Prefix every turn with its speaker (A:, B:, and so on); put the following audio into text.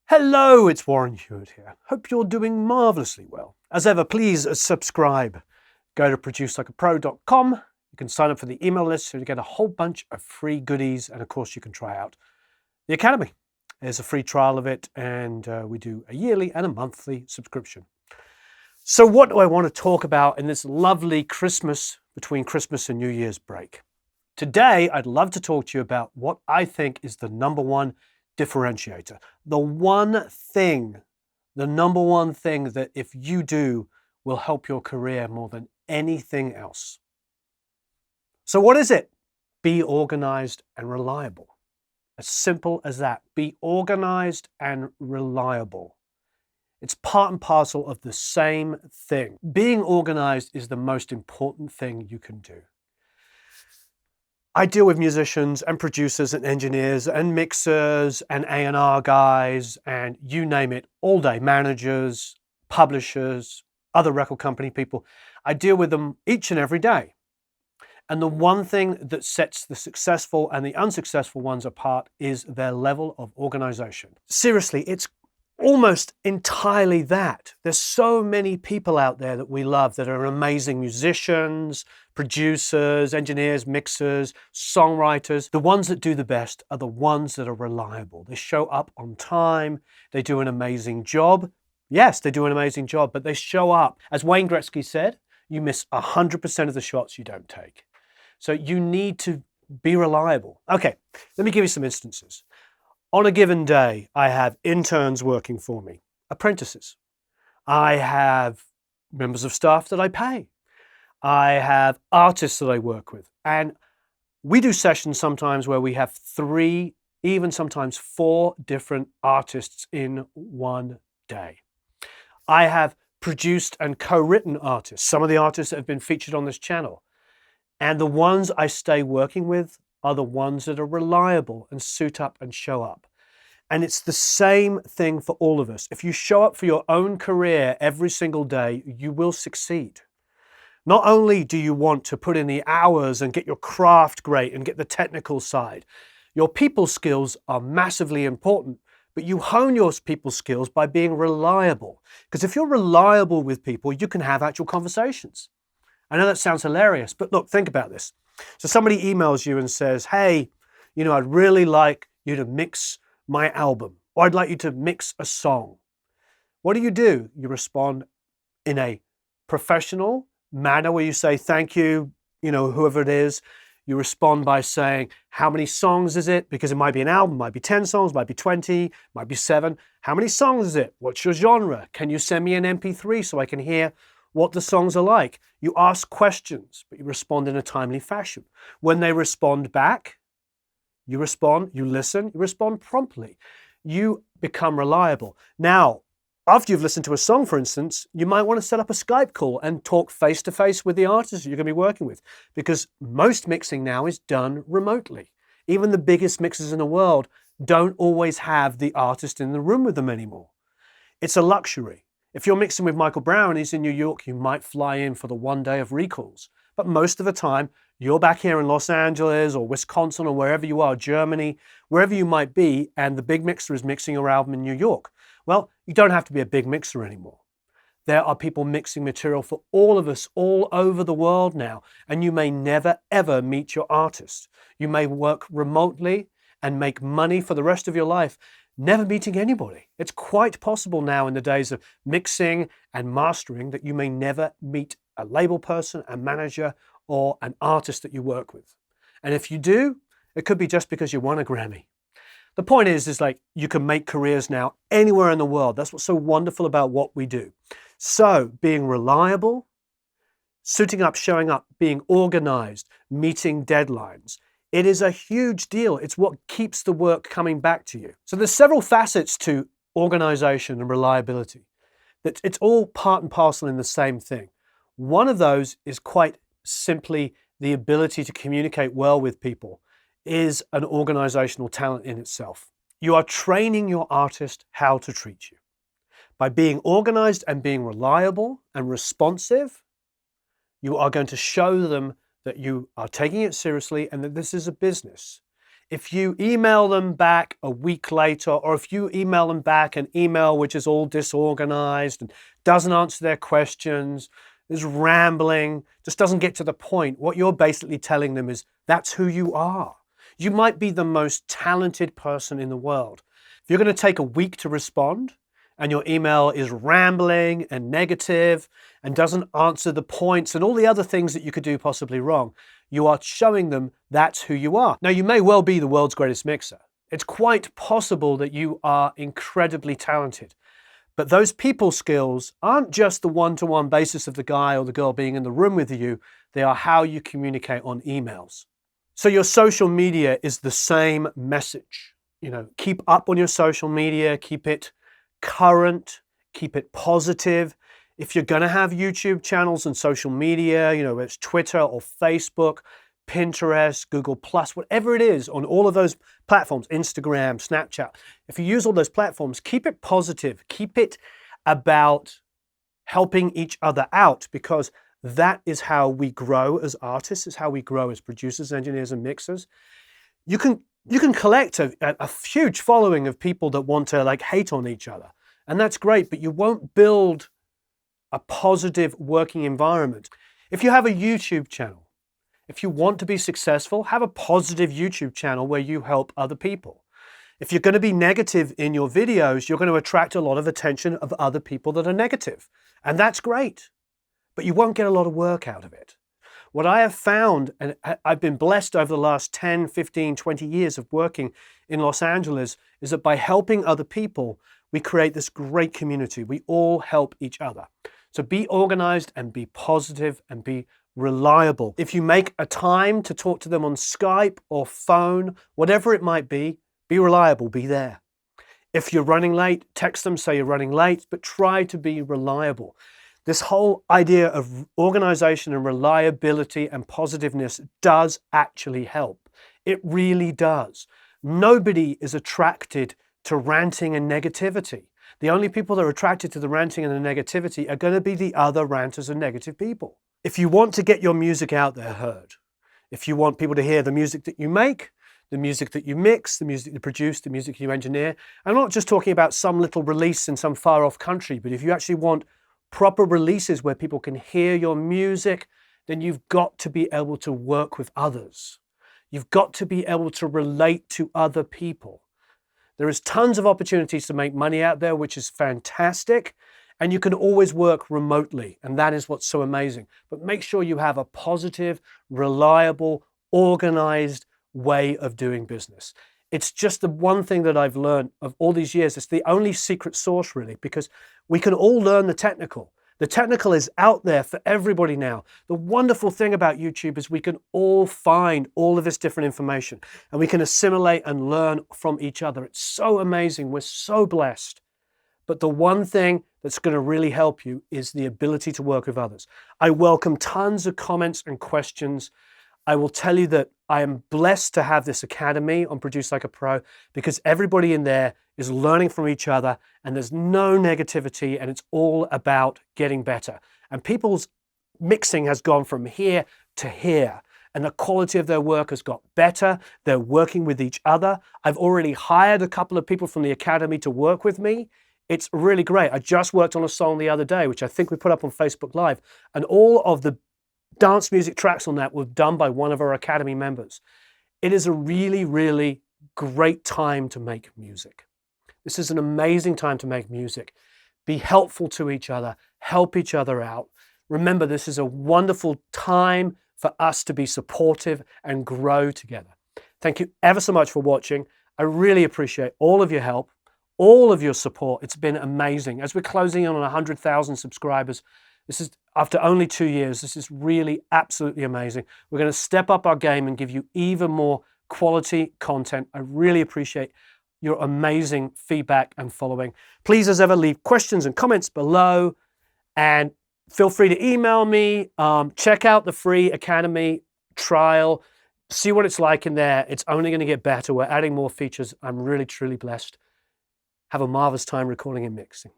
A: Hello, it's Warren Huart here. Hope you're doing marvellously well. As ever, please subscribe. Go to producelikeapro.com. You can sign up for the email list so you get a whole bunch of free goodies, and of course you can try out the Academy. There's a free trial of it, and we do a yearly and a monthly subscription. So what do I want to talk about in this lovely Christmas, between Christmas and New Year's break? Today, I'd love to talk to you about what I think is the number one differentiator. The number one thing that if you do will help your career more than anything else. So what is it? Be organized and reliable. As simple as that. Be organized and reliable. It's part and parcel of the same thing. Being organized is the most important thing you can do. I deal with musicians and producers and engineers and mixers and A&R guys and you name it all day, managers, publishers, other record company people. I deal with them each and every day. And the one thing that sets the successful and the unsuccessful ones apart is their level of organization. Seriously, it's almost entirely that. There's so many people out there that we love that are amazing musicians, producers, engineers, mixers, songwriters. The ones that do the best are the ones that are reliable. They show up on time. They do an amazing job. Yes, they do an amazing job, but they show up. As Wayne Gretzky said, you miss 100% of the shots you don't take. So you need to be reliable. Okay, let me give you some instances. On a given day, I have interns working for me, apprentices. I have members of staff that I pay. I have artists that I work with. And we do sessions sometimes where we have 3, even sometimes 4 different artists in one day. I have produced and co-written artists, some of the artists that have been featured on this channel. And the ones I stay working with are the ones that are reliable and suit up and show up. And it's the same thing for all of us. If you show up for your own career every single day, you will succeed. Not only do you want to put in the hours and get your craft great and get the technical side, your people skills are massively important, but you hone your people skills by being reliable. Because if you're reliable with people, you can have actual conversations. I know that sounds hilarious, but look, think about this. So somebody emails you and says, hey, I'd really like you to mix my album, or I'd like you to mix a song. What do? You respond in a professional manner where you say, thank you, whoever it is. You respond by saying, how many songs is it? Because it might be an album, might be 10 songs, might be 20, might be 7. How many songs is it? What's your genre? Can you send me an MP3 so I can hear what the songs are like? You ask questions, but you respond in a timely fashion. When they respond back, you respond, you listen, you respond promptly. You become reliable. Now, after you've listened to a song, for instance, you might want to set up a Skype call and talk face-to-face with the artist you're going to be working with, because most mixing now is done remotely. Even the biggest mixers in the world don't always have the artist in the room with them anymore. It's a luxury. If you're mixing with Michael Brown and he's in New York, you might fly in for the one day of recalls. But most of the time, you're back here in Los Angeles or Wisconsin or wherever you are, Germany, wherever you might be, and the big mixer is mixing your album in New York. Well, you don't have to be a big mixer anymore. There are people mixing material for all of us all over the world now, and you may never, ever meet your artist. You may work remotely and make money for the rest of your life, never meeting anybody. It's quite possible now in the days of mixing and mastering that you may never meet a label person, a manager, or an artist that you work with. And if you do, it could be just because you won a Grammy. The point is like you can make careers now anywhere in the world. That's what's so wonderful about what we do. So being reliable, suiting up, showing up, being organized, meeting deadlines, it is a huge deal. It's what keeps the work coming back to you. So there's several facets to organization and reliability. That it's all part and parcel in the same thing. One of those is quite simply the ability to communicate well with people is an organizational talent in itself. You are training your artist how to treat you. By being organized and being reliable and responsive, you are going to show them that you are taking it seriously and that this is a business. If you email them back a week later, or if you email them back an email which is all disorganized and doesn't answer their questions, is rambling, just doesn't get to the point, what you're basically telling them is that's who you are. You might be the most talented person in the world. If you're going to take a week to respond and your email is rambling and negative and doesn't answer the points and all the other things that you could do possibly wrong, you are showing them that's who you are. Now, you may well be the world's greatest mixer. It's quite possible that you are incredibly talented. But those people skills aren't just the one-to-one basis of the guy or the girl being in the room with you. They are how you communicate on emails. So your social media is the same message. Keep up on your social media, keep it current, keep it positive. If you're going to have YouTube channels and social media, whether it's Twitter or Facebook, Pinterest, Google+, whatever it is, on all of those platforms, Instagram, Snapchat, if you use all those platforms, keep it positive, keep it about helping each other out, because that is how we grow as artists, is how we grow as producers, engineers, and mixers. You can collect a huge following of people that want to hate on each other, and that's great, but you won't build a positive working environment. If you have a YouTube channel, if you want to be successful, have a positive YouTube channel where you help other people. If you're going to be negative in your videos, you're going to attract a lot of attention of other people that are negative, and that's great, but you won't get a lot of work out of it. What I have found, and I've been blessed over the last 10, 15, 20 years of working in Los Angeles, is that by helping other people, we create this great community. We all help each other. So be organized and be positive and be reliable. If you make a time to talk to them on Skype or phone, whatever it might be reliable, be there. If you're running late, text them, say you're running late, but try to be reliable. This whole idea of organization and reliability and positiveness does actually help. It really does. Nobody is attracted to ranting and negativity. The only people that are attracted to the ranting and the negativity are going to be the other ranters and negative people. If you want to get your music out there heard, if you want people to hear the music that you make, the music that you mix, the music you produce, the music you engineer, I'm not just talking about some little release in some far off country, but if you actually want proper releases where people can hear your music, then you've got to be able to work with others. You've got to be able to relate to other people. There is tons of opportunities to make money out there, which is fantastic. And you can always work remotely. And that is what's so amazing. But make sure you have a positive, reliable, organized way of doing business. It's just the one thing that I've learned of all these years. It's the only secret sauce, really, because we can all learn the technical. The technical is out there for everybody now. The wonderful thing about YouTube is we can all find all of this different information and we can assimilate and learn from each other. It's so amazing. We're so blessed. But the one thing that's going to really help you is the ability to work with others. I welcome tons of comments and questions. I will tell you that I am blessed to have this academy on Produce Like a Pro, because everybody in there is learning from each other and there's no negativity and it's all about getting better. And people's mixing has gone from here to here and the quality of their work has got better. They're working with each other. I've already hired a couple of people from the academy to work with me. It's really great. I just worked on a song the other day, which I think we put up on Facebook Live, and all of the dance music tracks on that were done by one of our academy members. It is a really, really great time to make music. This is an amazing time to make music. Be helpful to each other, help each other out. Remember, this is a wonderful time for us to be supportive and grow together. Thank you ever so much for watching. I really appreciate all of your help, all of your support. It's been amazing. As we're closing in on 100,000 subscribers, this is after only 2 years. This is really absolutely amazing. We're going to step up our game and give you even more quality content. I really appreciate your amazing feedback and following. Please, as ever, leave questions and comments below, and feel free to email me. Check out the free Academy trial. See what it's like in there. It's only going to get better. We're adding more features. I'm really, truly blessed. Have a marvelous time recording and mixing.